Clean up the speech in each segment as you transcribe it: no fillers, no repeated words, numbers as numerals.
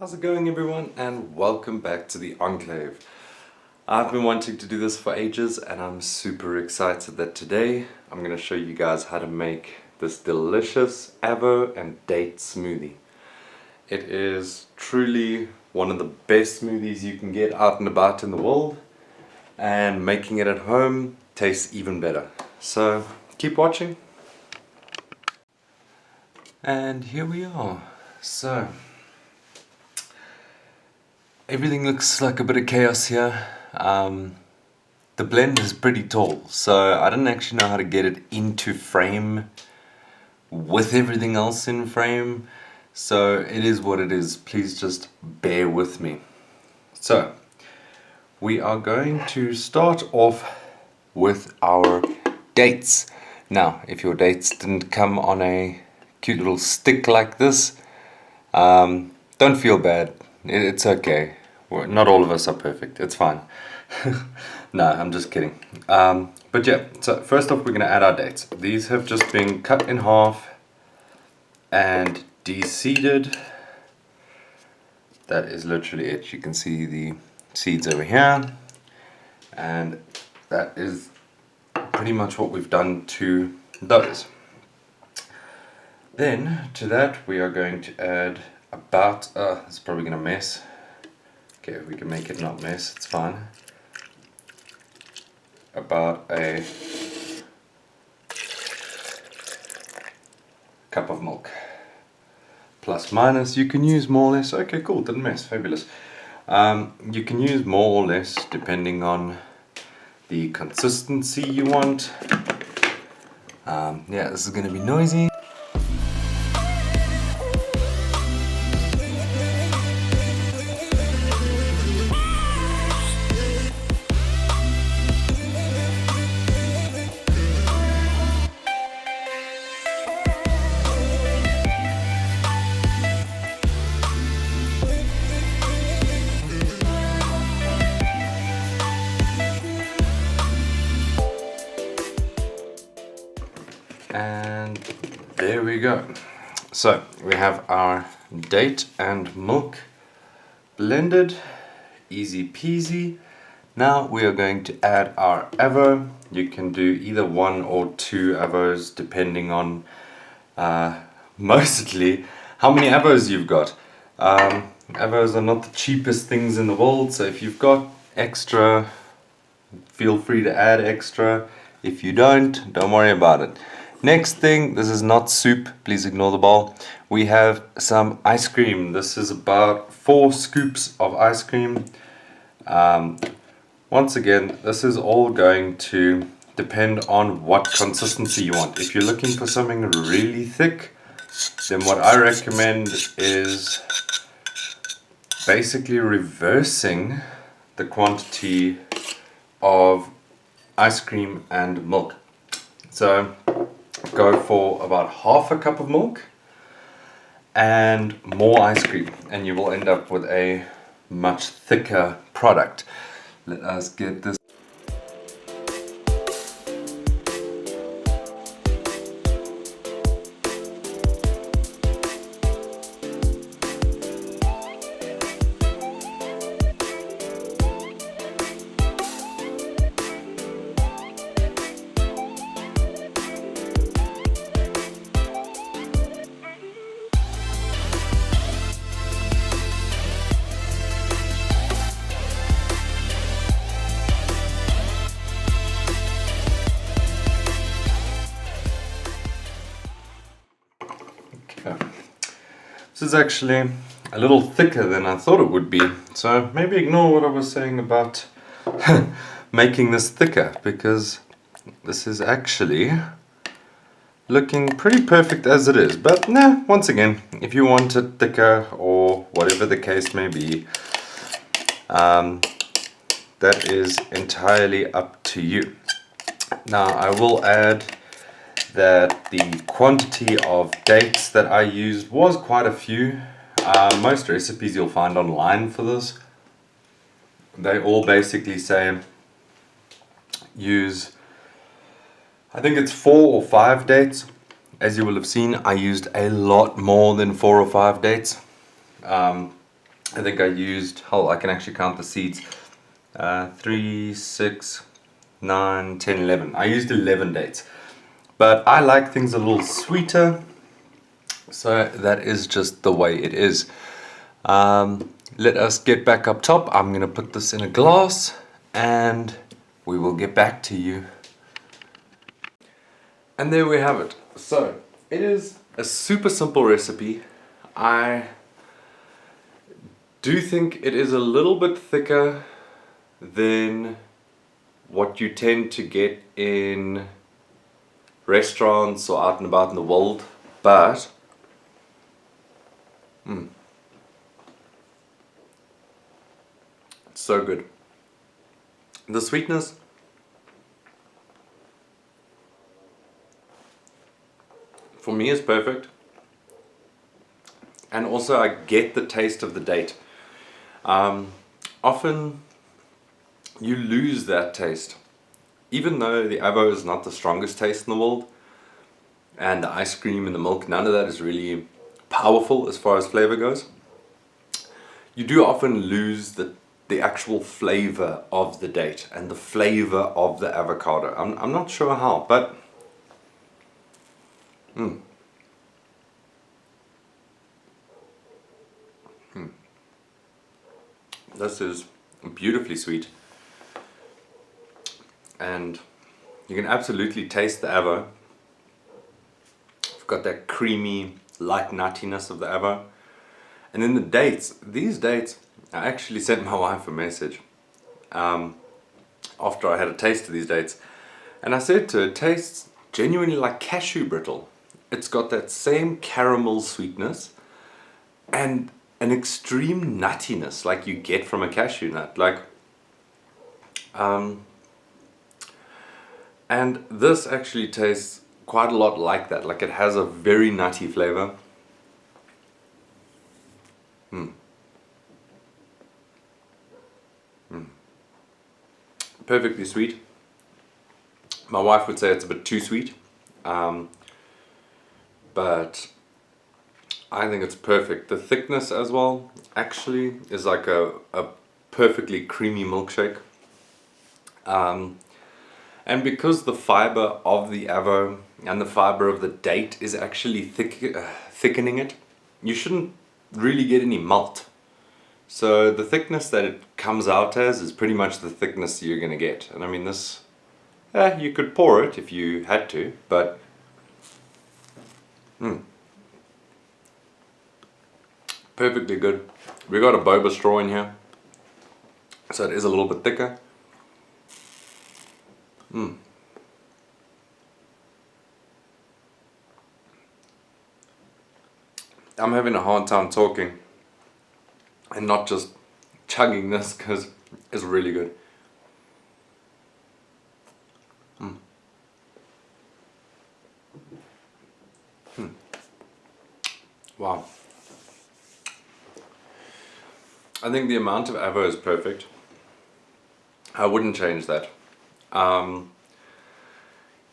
How's it going, everyone, and welcome back to the Enclave. I've been wanting to do this for ages and I'm super excited that today I'm going to show you guys how to make this delicious avo and date smoothie. It is truly one of the best smoothies you can get out and about in the world, and making it at home tastes even better. So keep watching. And here we are. So everything looks like a bit of chaos here. The blend is pretty tall, so I didn't actually know how to get it into frame with everything else in frame. So it is what it is. Please just bear with me. So we are going to start off with our dates. Now, if your dates didn't come on a cute little stick like this, don't feel bad. It's okay. Not all of us are perfect. It's fine. No, I'm just kidding. But yeah, so first off, we're going to add our dates. These have just been cut in half and de-seeded. That is literally it. You can see the seeds over here. And that is pretty much what we've done to those. Then to that we are going to add about, it's probably going to mess. Okay, we can make it not mess, it's fine. About a cup of milk. Plus minus, you can use more or less. Okay, cool, didn't mess, fabulous. You can use more or less depending on the consistency you want. Yeah, this is going to be noisy. And there we go. So we have our date and milk blended, easy peasy. Now we are going to add our avo. You can do either one or two avos depending on mostly how many avos you've got. Avos are not the cheapest things in the world, so if you've got extra, feel free to add extra. If you don't worry about it. Next thing, this is not soup, please ignore the bowl. We have some ice cream. This is about 4 scoops of ice cream. Once again, this is all going to depend on what consistency you want. If you're looking for something really thick, then what I recommend is basically reversing the quantity of ice cream and milk. So go for about half a cup of milk and more ice cream, and you will end up with a much thicker product. Let us get this. This is actually a little thicker than I thought it would be, so maybe ignore what I was saying about making this thicker, because this is actually looking pretty perfect as it is. But nah, once again, if you want it thicker or whatever the case may be, that is entirely up to you. Now I will add that the quantity of dates that I used was quite a few. Most recipes you'll find online for this, they all basically say use, I think it's 4 or 5 dates. As you will have seen, I used a lot more than 4 or 5 dates. I think I used, hell, I can actually count the seeds. 3, 6, 9, 10, 11. I used 11 dates. But I like things a little sweeter, so that is just the way it is. Let us get back up top. I'm going to put this in a glass and we will get back to you. And there we have it. So, it is a super simple recipe. I do think it is a little bit thicker than what you tend to get in restaurants or out and about in the world, but it's so good. The sweetness, for me, is perfect, and also I get the taste of the date. Often you lose that taste, even though the avo is not the strongest taste in the world, and the ice cream and the milk, none of that is really powerful as far as flavor goes. You do often lose the actual flavor of the date and the flavor of the avocado. I'm not sure how, but this is beautifully sweet, and you can absolutely taste the avo. I've got that creamy, light nuttiness of the avo. And then the dates, these dates, I actually sent my wife a message after I had a taste of these dates, and I said to her, it tastes genuinely like cashew brittle. It's got that same caramel sweetness and an extreme nuttiness like you get from a cashew nut. And this actually tastes quite a lot like that. Like, it has a very nutty flavor. Perfectly sweet. My wife would say it's a bit too sweet, but I think it's perfect. The thickness as well actually is like a perfectly creamy milkshake. And because the fiber of the avo and the fiber of the date is actually thickening it, you shouldn't really get any malt. So the thickness that it comes out as is pretty much the thickness you're going to get. And I mean, this, you could pour it if you had to, but perfectly good. We got a boba straw in here, so it is a little bit thicker. I'm having a hard time talking and not just chugging this because it's really good. Wow. I think the amount of avo is perfect. I wouldn't change that.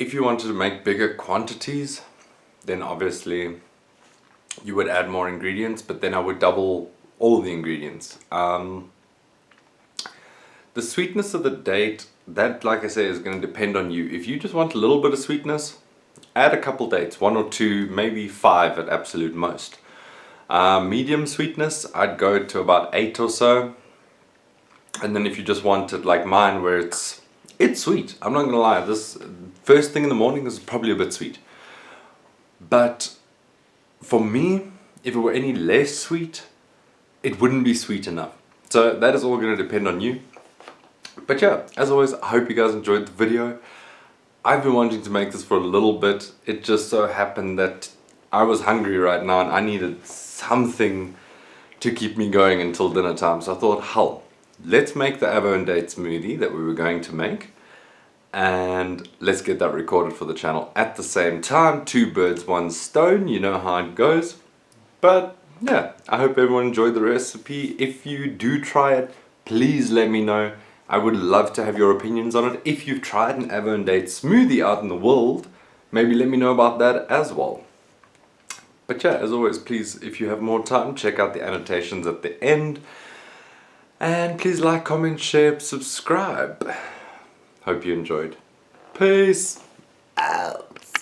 If you wanted to make bigger quantities, then obviously you would add more ingredients, but then I would double all the ingredients. The sweetness of the date, that, like I say, is going to depend on you. If you just want a little bit of sweetness, add a couple dates, 1 or 2, maybe 5 at absolute most. Medium sweetness, I'd go to about 8 or so. And then if you just want it like mine, where it's sweet, I'm not gonna lie, this first thing in the morning is probably a bit sweet. But for me, if it were any less sweet, it wouldn't be sweet enough. So that is all going to depend on you. But yeah, as always, I hope you guys enjoyed the video. I've been wanting to make this for a little bit. It just so happened that I was hungry right now and I needed something to keep me going until dinner time. So I thought, hell, let's make the avo and date smoothie that we were going to make, and let's get that recorded for the channel at the same time. 2 birds, 1 stone, you know how it goes. But yeah, I hope everyone enjoyed the recipe. If you do try it, please let me know. I would love to have your opinions on it. If you've tried an avo and date smoothie out in the world, maybe let me know about that as well. But yeah, as always, please, if you have more time, check out the annotations at the end. And please like, comment, share, subscribe. Hope you enjoyed. Peace out.